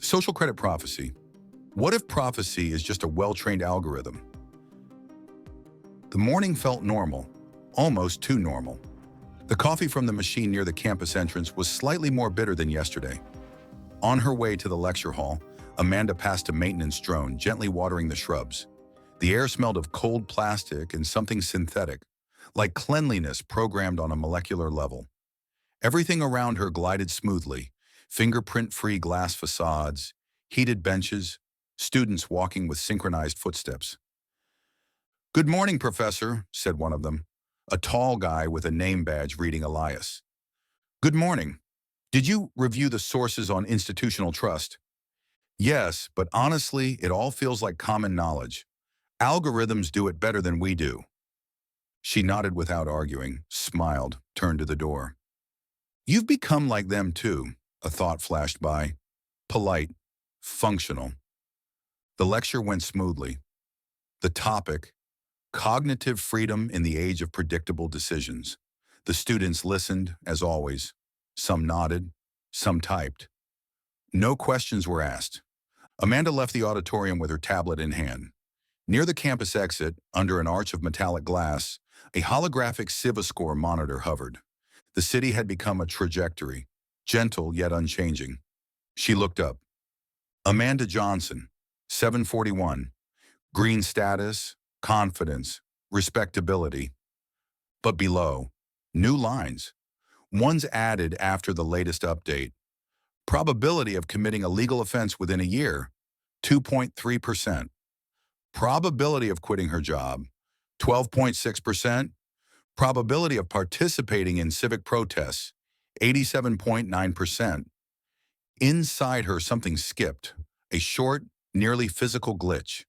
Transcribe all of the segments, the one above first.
Social credit prophecy. What if prophecy is just a well-trained algorithm? The morning felt normal, almost too normal. The coffee from the machine near the campus entrance was slightly more bitter than yesterday. On her way to the lecture hall, Amanda passed a maintenance drone gently watering the shrubs. The air smelled of cold plastic and something synthetic, like cleanliness programmed on a molecular level. Everything around her glided smoothly, fingerprint-free glass facades, heated benches, students walking with synchronized footsteps. "Good morning, Professor," said one of them, a tall guy with a name badge reading Elias. "Good morning. Did you review the sources on institutional trust?" "Yes, but honestly, it all feels like common knowledge. Algorithms do it better than we do." She nodded without arguing, smiled, turned to the door. "You've become like them too," a thought flashed by. Polite, functional. The lecture went smoothly. The topic, cognitive freedom in the age of predictable decisions. The students listened, as always. Some nodded, some typed. No questions were asked. Amanda left the auditorium with her tablet in hand. Near the campus exit, under an arch of metallic glass, a holographic CiviScore monitor hovered. The city had become a trajectory, gentle yet unchanging. She looked up. Amanda Johnson, 741. Green status, confidence, respectability. But below, new lines. One's added after the latest update. Probability of committing a legal offense within a year, 2.3%. Probability of quitting her job, 12.6%. Probability of participating in civic protests, 87.9%. Inside her, something skipped, a short, nearly physical glitch,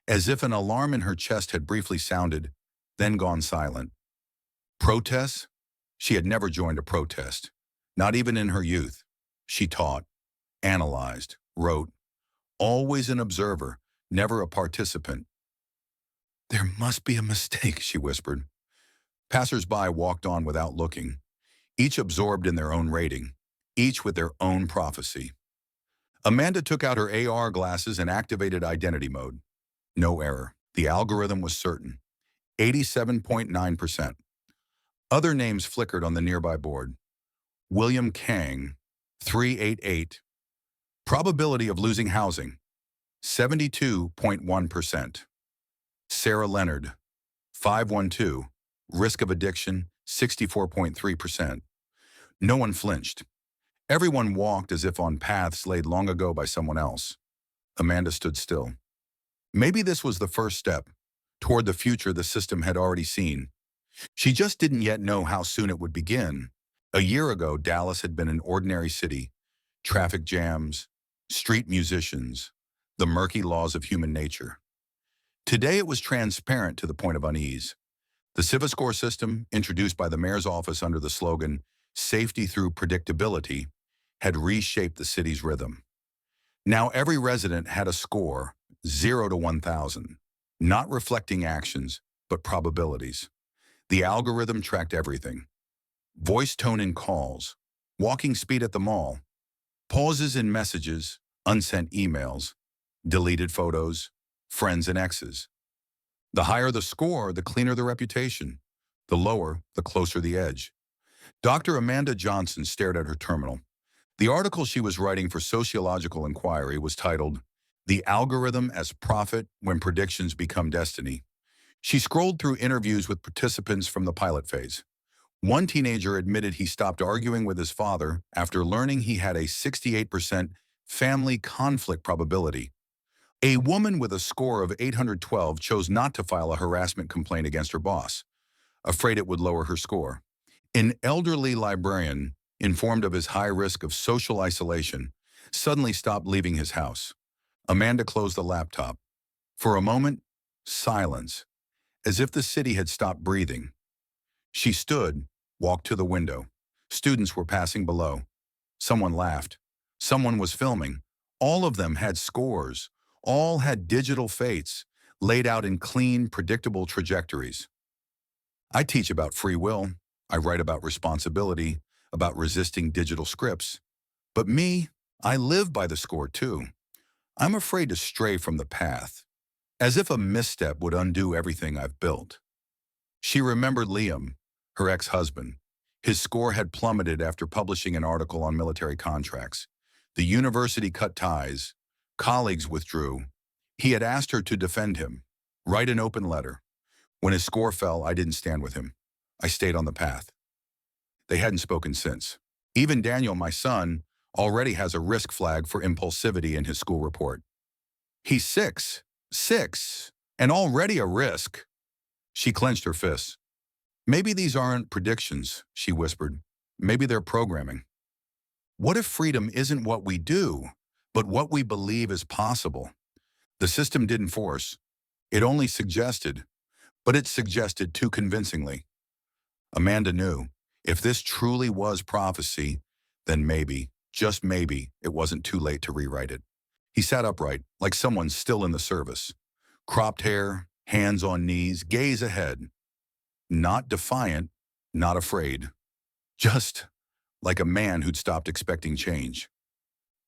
as if an alarm in her chest had briefly sounded, then gone silent. Protests? She had never joined a protest, not even in her youth. She taught, analyzed, wrote, always an observer, never a participant. "There must be a mistake," she whispered. Passers-by walked on without looking, each absorbed in their own rating, each with their own prophecy. Amanda took out her AR glasses and activated identity mode. No error. The algorithm was certain. 87.9%. Other names flickered on the nearby board. William Kang, 388. Probability of losing housing, 72.1%. Sarah Leonard, 512. Risk of addiction, 64.3%. No one flinched. Everyone walked as if on paths laid long ago by someone else. Amanda stood still. Maybe this was the first step toward the future the system had already seen. She just didn't yet know how soon it would begin. A year ago, Dallas had been an ordinary city. Traffic jams, street musicians, the murky laws of human nature. Today it was transparent to the point of unease. The CiviScore system, introduced by the mayor's office under the slogan, "Safety through Predictability," had reshaped the city's rhythm. Now every resident had a score, 0 to 1,000, not reflecting actions, but probabilities. The algorithm tracked everything. Voice tone in calls, walking speed at the mall, pauses in messages, unsent emails, deleted photos, friends and exes. The higher the score, the cleaner the reputation. The lower, the closer the edge. Dr. Amanda Johnson stared at her terminal. The article she was writing for Sociological Inquiry was titled, "The Algorithm as Prophet When Predictions Become Destiny." She scrolled through interviews with participants from the pilot phase. One teenager admitted he stopped arguing with his father after learning he had a 68% family conflict probability. A woman with a score of 812 chose not to file a harassment complaint against her boss, afraid it would lower her score. An elderly librarian, informed of his high risk of social isolation, suddenly stopped leaving his house. Amanda closed the laptop. For a moment, silence, as if the city had stopped breathing. She stood, walked to the window. Students were passing below. Someone laughed. Someone was filming. All of them had scores. All had digital fates, laid out in clean, predictable trajectories. I teach about free will. I write about responsibility, about resisting digital scripts. But me, I live by the score too. I'm afraid to stray from the path, as if a misstep would undo everything I've built. She remembered Liam, her ex-husband. His score had plummeted after publishing an article on military contracts. The university cut ties. Colleagues withdrew. He had asked her to defend him, write an open letter. When his score fell, I didn't stand with him. I stayed on the path. They hadn't spoken since. Even Daniel, my son, already has a risk flag for impulsivity in his school report. He's six, and already a risk. She clenched her fists. Maybe these aren't predictions, she whispered. Maybe they're programming. What if freedom isn't what we do, but what we believe is possible? The system didn't force. It only suggested, but it suggested too convincingly. Amanda knew, if this truly was prophecy, then maybe, just maybe, it wasn't too late to rewrite it. He sat upright, like someone still in the service. Cropped hair, hands on knees, gaze ahead. Not defiant, not afraid. Just like a man who'd stopped expecting change.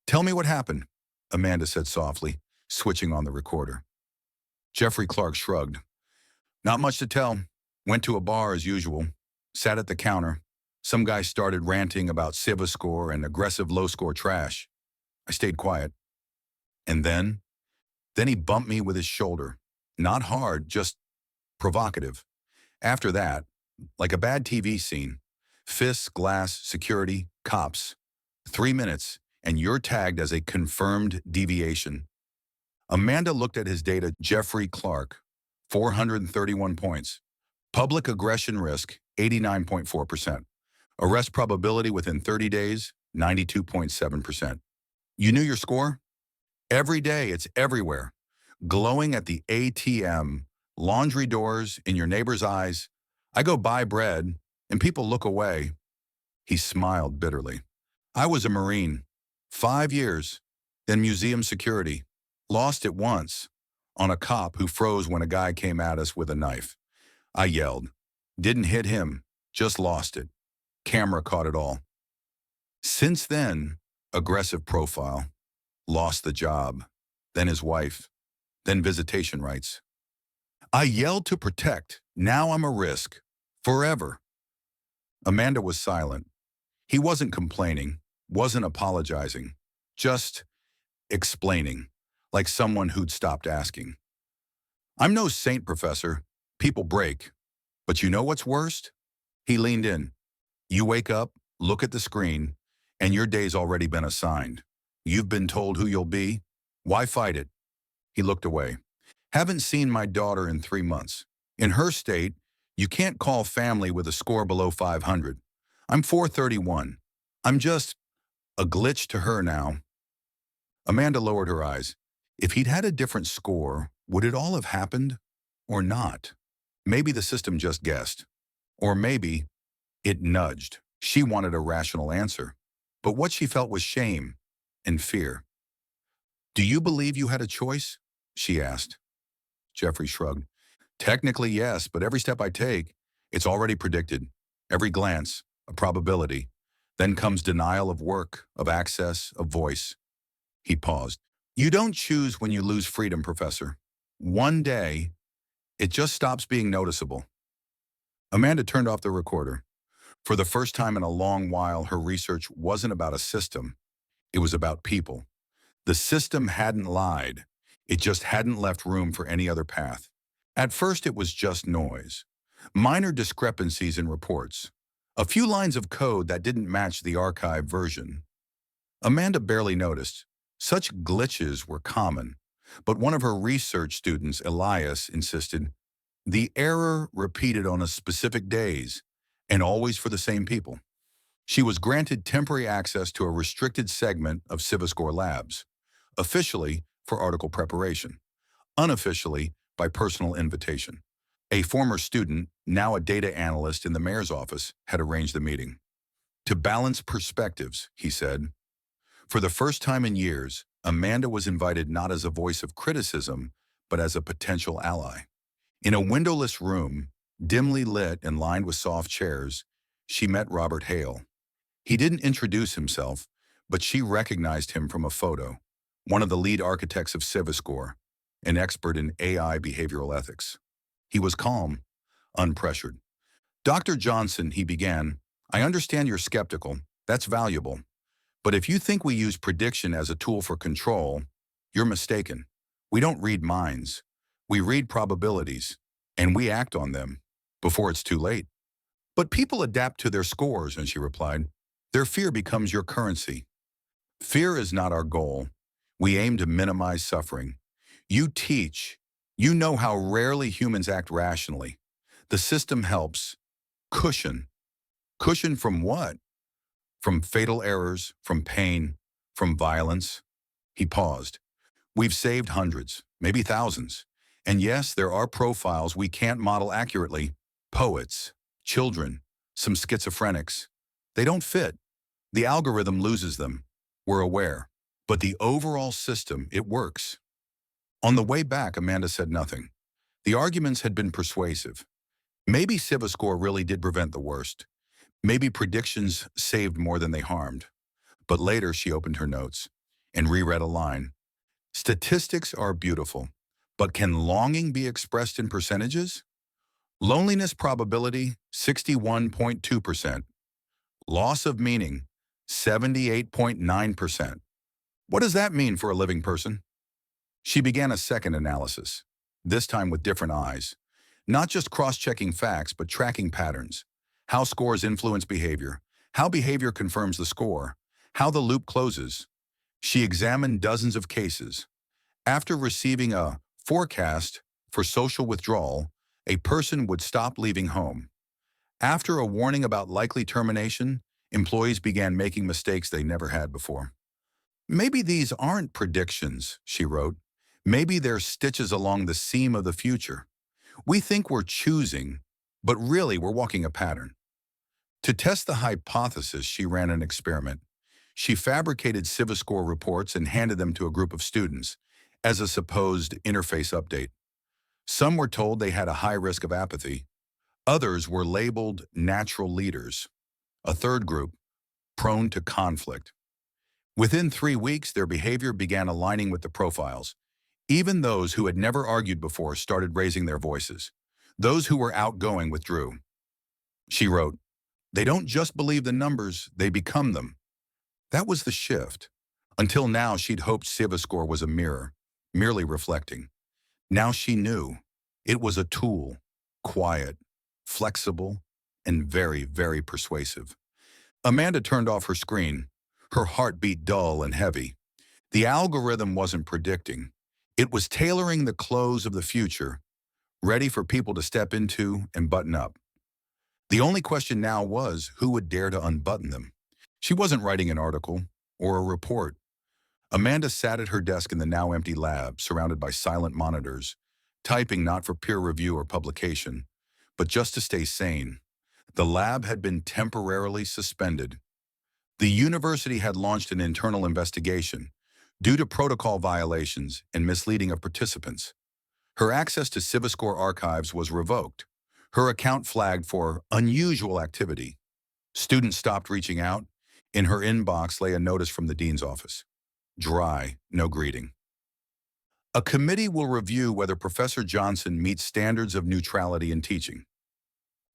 Tell me what happened, Amanda said softly, switching on the recorder. Jeffrey Clark shrugged. Not much to tell. Went to a bar as usual. Sat at the counter. Some guy started ranting about CiviScore and aggressive low-score trash. I stayed quiet. And then he bumped me with his shoulder. Not hard, just provocative. After that, like a bad TV scene, fists, glass, security, cops. 3 minutes, and you're tagged as a confirmed deviation. Amanda looked at his data. Jeffrey Clark, 431 points. Public aggression risk, 89.4%. Arrest probability within 30 days, 92.7%. You knew your score? Every day, it's everywhere. Glowing at the ATM, laundry doors, in your neighbor's eyes. I go buy bread, and people look away. He smiled bitterly. I was a Marine. 5 years, then museum security. Lost it once, on a cop who froze when a guy came at us with a knife. I yelled. Didn't hit him, just lost it. Camera caught it all. Since then, aggressive profile. Lost the job. Then his wife. Then visitation rights. I yelled to protect. Now I'm a risk. Forever. Amanda was silent. He wasn't complaining, wasn't apologizing, just explaining, like someone who'd stopped asking. I'm no saint, Professor. People break. But you know what's worst? He leaned in. You wake up, look at the screen, and your day's already been assigned. You've been told who you'll be. Why fight it? He looked away. Haven't seen my daughter in 3 months. In her state, you can't call family with a score below 500. I'm 431. I'm just a glitch to her now. Amanda lowered her eyes. If he'd had a different score, would it all have happened? Or not? Maybe the system just guessed. Or maybe it nudged. She wanted a rational answer. But what she felt was shame and fear. Do you believe you had a choice? She asked. Jeffrey shrugged. Technically, yes, but every step I take, it's already predicted. Every glance, a probability. Then comes denial of work, of access, of voice. He paused. You don't choose when you lose freedom, Professor. One day, it just stops being noticeable. Amanda turned off the recorder. For the first time in a long while, her research wasn't about a system. It was about people. The system hadn't lied. It just hadn't left room for any other path. At first, it was just noise. Minor discrepancies in reports. A few lines of code that didn't match the archive version. Amanda barely noticed. Such glitches were common. But one of her research students, Elias, insisted, the error repeated on a specific days, and always for the same people. She was granted temporary access to a restricted segment of CiviScore labs, officially for article preparation, unofficially by personal invitation. A former student, now a data analyst in the mayor's office, had arranged the meeting. To balance perspectives, he said. For the first time in years, Amanda was invited not as a voice of criticism, but as a potential ally. In a windowless room, dimly lit and lined with soft chairs, she met Robert Hale. He didn't introduce himself, but she recognized him from a photo, one of the lead architects of Civiscore, an expert in AI behavioral ethics. He was calm, unpressured. Dr. Johnson, he began, I understand you're skeptical. That's valuable. But if you think we use prediction as a tool for control, you're mistaken. We don't read minds. We read probabilities, and we act on them before it's too late. But people adapt to their scores, and she replied. Their fear becomes your currency. Fear is not our goal. We aim to minimize suffering. You teach. You know how rarely humans act rationally. The system helps. Cushion. Cushion from what? From fatal errors, from pain, from violence. He paused. We've saved hundreds, maybe thousands. And yes, there are profiles we can't model accurately. Poets, children, some schizophrenics. They don't fit. The algorithm loses them. We're aware. But the overall system, it works. On the way back, Amanda said nothing. The arguments had been persuasive. Maybe Civiscore really did prevent the worst. Maybe predictions saved more than they harmed. But later she opened her notes and reread a line. Statistics are beautiful, but can longing be expressed in percentages? Loneliness probability, 61.2%. Loss of meaning, 78.9%. What does that mean for a living person? She began a second analysis, this time with different eyes. Not just cross-checking facts, but tracking patterns. How scores influence behavior, how behavior confirms the score, how the loop closes. She examined dozens of cases. After receiving a forecast for social withdrawal, a person would stop leaving home. After a warning about likely termination, employees began making mistakes they never had before. Maybe these aren't predictions, she wrote. Maybe they're stitches along the seam of the future. We think we're choosing, but really we're walking a pattern. To test the hypothesis, she ran an experiment. She fabricated Civiscore reports and handed them to a group of students as a supposed interface update. Some were told they had a high risk of apathy. Others were labeled natural leaders. A third group, prone to conflict. Within 3 weeks, their behavior began aligning with the profiles. Even those who had never argued before started raising their voices. Those who were outgoing withdrew. She wrote, they don't just believe the numbers, they become them. That was the shift. Until now, she'd hoped Civiscore was a mirror, merely reflecting. Now she knew it was a tool, quiet, flexible, and very, very persuasive. Amanda turned off her screen. Her heart beat dull and heavy. The algorithm wasn't predicting. It was tailoring the clothes of the future, ready for people to step into and button up. The only question now was who would dare to unbutton them. She wasn't writing an article or a report. Amanda sat at her desk in the now empty lab, surrounded by silent monitors, typing not for peer review or publication, but just to stay sane. The lab had been temporarily suspended. The university had launched an internal investigation due to protocol violations and misleading of participants. Her access to Civiscore archives was revoked. Her account flagged for unusual activity. Students stopped reaching out. In her inbox lay a notice from the dean's office. Dry, no greeting. A committee will review whether Professor Johnson meets standards of neutrality in teaching.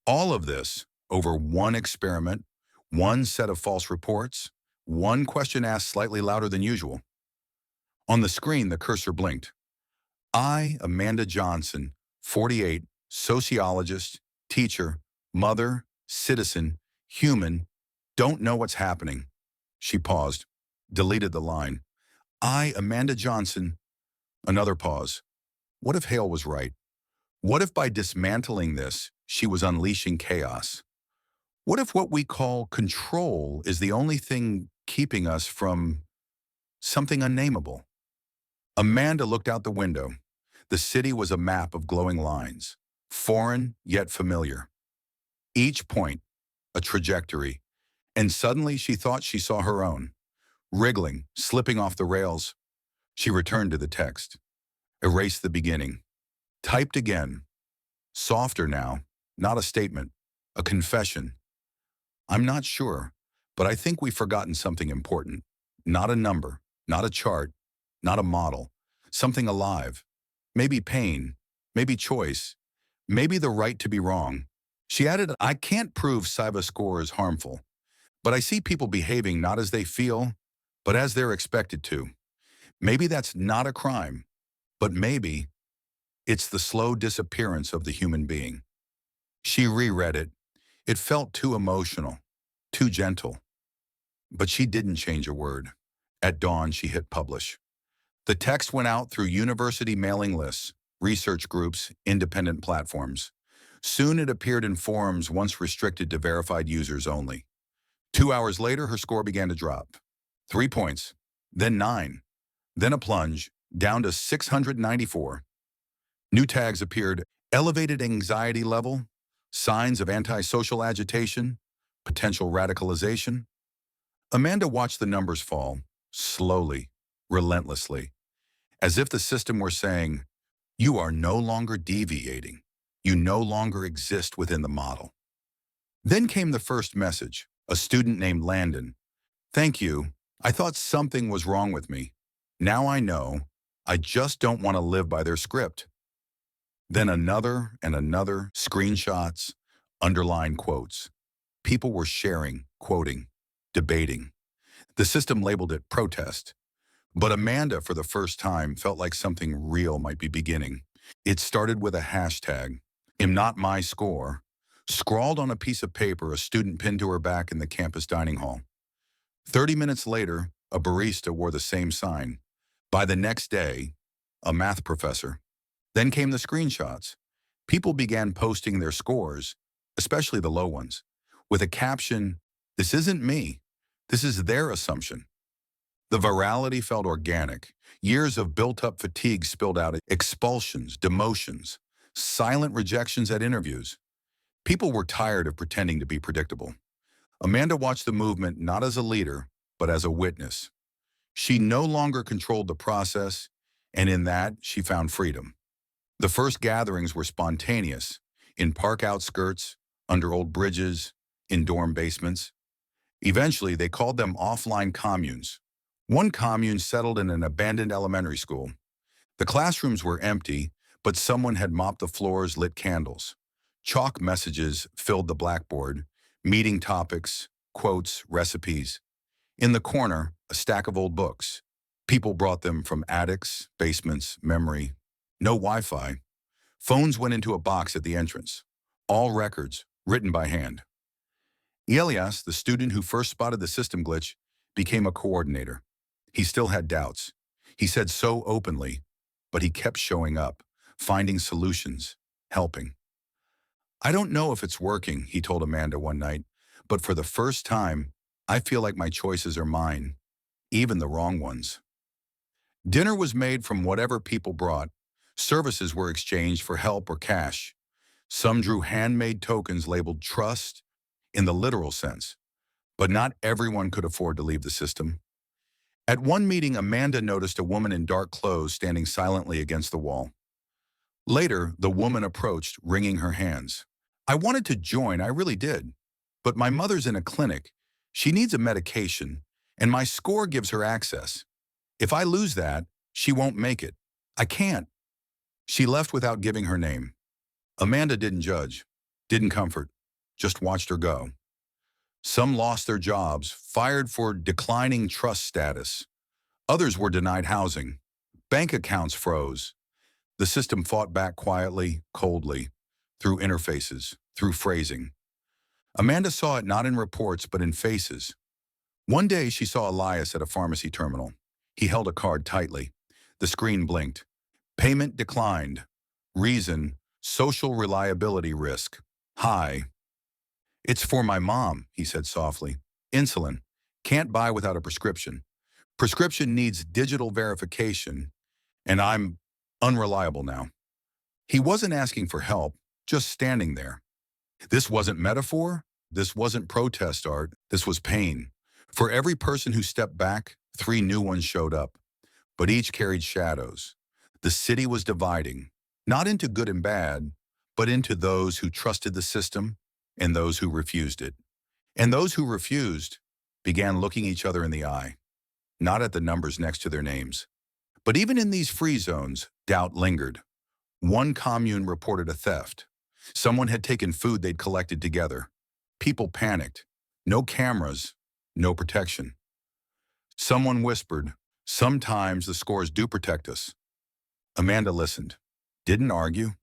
All of this over one experiment, one set of false reports, one question asked slightly louder than usual. On the screen, the cursor blinked. I, Amanda Johnson, 48, sociologist, teacher, mother, citizen, human, don't know what's happening. She paused, deleted the line. I, Amanda Johnson. Another pause. What if Hale was right? What if by dismantling this, she was unleashing chaos? What if what we call control is the only thing keeping us from something unnameable? Amanda looked out the window. The city was a map of glowing lines, foreign yet familiar. Each point, a trajectory, and suddenly she thought she saw her own. Wriggling, slipping off the rails, she returned to the text. Erased the beginning. Typed again. Softer now, not a statement, a confession. I'm not sure, but I think we've forgotten something important. Not a number, not a chart, not a model. Something alive. Maybe pain, maybe choice, maybe the right to be wrong. She added, I can't prove cyber score is harmful, but I see people behaving not as they feel, but as they're expected to. Maybe that's not a crime, but maybe it's the slow disappearance of the human being. She reread it. It felt too emotional, too gentle. But she didn't change a word. At dawn, she hit publish. The text went out through university mailing lists, research groups, independent platforms. Soon it appeared in forums once restricted to verified users only. 2 hours later, her score began to drop. 3 points, then 9, then a plunge, down to 694. New tags appeared: elevated anxiety level, signs of antisocial agitation, potential radicalization. Amanda watched the numbers fall, slowly, relentlessly, as if the system were saying, you are no longer deviating. You no longer exist within the model. Then came the first message, a student named Landon. Thank you. I thought something was wrong with me. Now I know. I just don't want to live by their script. Then another and another, screenshots, underlined quotes. People were sharing, quoting, debating. The system labeled it protest. But Amanda, for the first time, felt like something real might be beginning. It started with a hashtag, am not my score, scrawled on a piece of paper a student pinned to her back in the campus dining hall. 30 minutes later, a barista wore the same sign. By the next day, a math professor. Then came the screenshots. People began posting their scores, especially the low ones, with a caption, this isn't me, this is their assumption. The virality felt organic. Years of built-up fatigue spilled out: expulsions, demotions, silent rejections at interviews. People were tired of pretending to be predictable. Amanda watched the movement not as a leader, but as a witness. She no longer controlled the process, and in that, she found freedom. The first gatherings were spontaneous, in park outskirts, under old bridges, in dorm basements. Eventually, they called them offline communes. One commune settled in an abandoned elementary school. The classrooms were empty, but someone had mopped the floors, lit candles. Chalk messages filled the blackboard, meeting topics, quotes, recipes. In the corner, a stack of old books. People brought them from attics, basements, memory. No Wi-Fi. Phones went into a box at the entrance. All records, written by hand. Elias, the student who first spotted the system glitch, became a coordinator. He still had doubts. He said so openly, but he kept showing up, finding solutions, helping. I don't know if it's working, he told Amanda one night, but for the first time, I feel like my choices are mine, even the wrong ones. Dinner was made from whatever people brought. Services were exchanged for help or cash. Some drew handmade tokens labeled trust in the literal sense, but not everyone could afford to leave the system. At one meeting, Amanda noticed a woman in dark clothes standing silently against the wall. Later, the woman approached, wringing her hands. I wanted to join, I really did. But my mother's in a clinic. She needs a medication, and my score gives her access. If I lose that, she won't make it. I can't. She left without giving her name. Amanda didn't judge, didn't comfort, just watched her go. Some lost their jobs, fired for declining trust status. Others were denied housing. Bank accounts froze. The system fought back quietly, coldly, through interfaces, through phrasing. Amanda saw it not in reports, but in faces. One day, she saw Elias at a pharmacy terminal. He held a card tightly. The screen blinked. Payment declined. Reason, social reliability risk. High. It's for my mom, he said softly. Insulin. Can't buy without a prescription. Prescription needs digital verification, and I'm unreliable now. He wasn't asking for help, just standing there. This wasn't metaphor. This wasn't protest art. This was pain. For every person who stepped back, 3 new ones showed up, but each carried shadows. The city was dividing, not into good and bad, but into those who trusted the system and those who refused it. And those who refused began looking each other in the eye. not at the numbers next to their names. But even in these free zones, doubt lingered. One commune reported a theft. Someone had taken food they'd collected together. People panicked. No cameras, no protection. Someone whispered, "Sometimes the scores do protect us." Amanda listened. Didn't argue.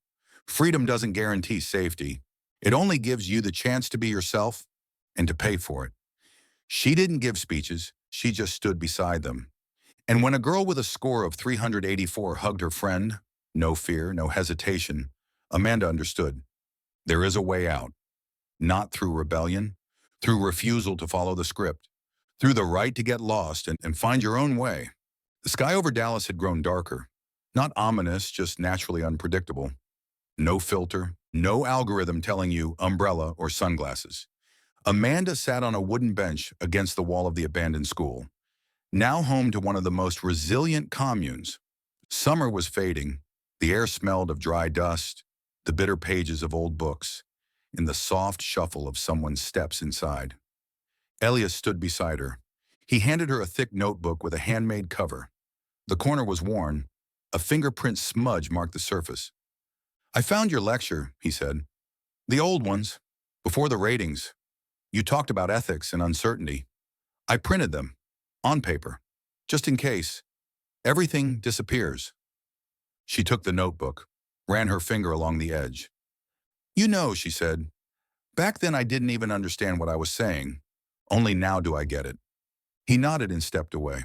Freedom doesn't guarantee safety. It only gives you the chance to be yourself and to pay for it. She didn't give speeches. She just stood beside them. And when a girl with a score of 384 hugged her friend, no fear, no hesitation, Amanda understood. There is a way out. Not through rebellion, through refusal to follow the script, through the right to get lost and find your own way. The sky over Dallas had grown darker. Not ominous, just naturally unpredictable. No filter, no algorithm telling you umbrella or sunglasses. Amanda sat on a wooden bench against the wall of the abandoned school, now home to one of the most resilient communes. Summer was fading. The air smelled of dry dust, the bitter pages of old books, and the soft shuffle of someone's steps inside. Elias stood beside her. He handed her a thick notebook with a handmade cover. The corner was worn. A fingerprint smudge marked the surface. "I found your lecture," he said. "The old ones, before the ratings. You talked about ethics and uncertainty. I printed them, on paper, just in case. Everything disappears." She took the notebook, ran her finger along the edge. "You know," she said, "back then I didn't even understand what I was saying. Only now do I get it." He nodded and stepped away.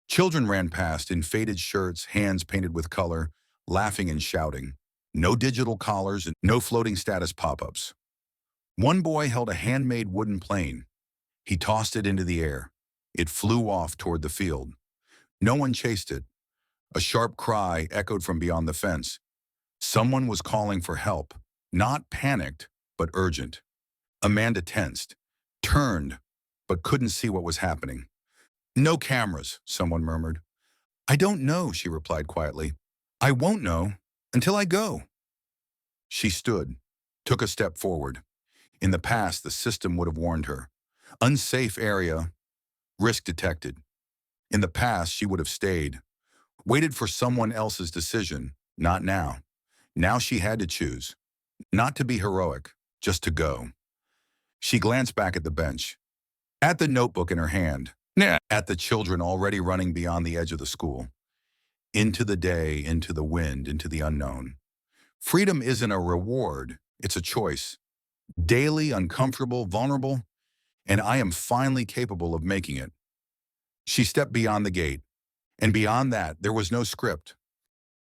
Children ran past in faded shirts, hands painted with color, laughing and shouting. No digital collars and no floating status pop-ups. One boy held a handmade wooden plane. He tossed it into the air. It flew off toward the field. No one chased it. A sharp cry echoed from beyond the fence. Someone was calling for help, not panicked, but urgent. Amanda tensed, turned, but couldn't see what was happening. "No cameras," someone murmured. "I don't know," she replied quietly. "I won't know until I go." She stood, took a step forward. In the past, the system would have warned her. Unsafe area, risk detected. In the past, she would have stayed, waited for someone else's decision. Not now. Now she had to choose. Not to be heroic, just to go. She glanced back at the bench, at the notebook in her hand, at the children already running beyond the edge of the school. Into the day, into the wind, into the unknown. Freedom isn't a reward, it's a choice. Daily, uncomfortable, vulnerable, and I am finally capable of making it. She stepped beyond the gate, and beyond that, there was no script,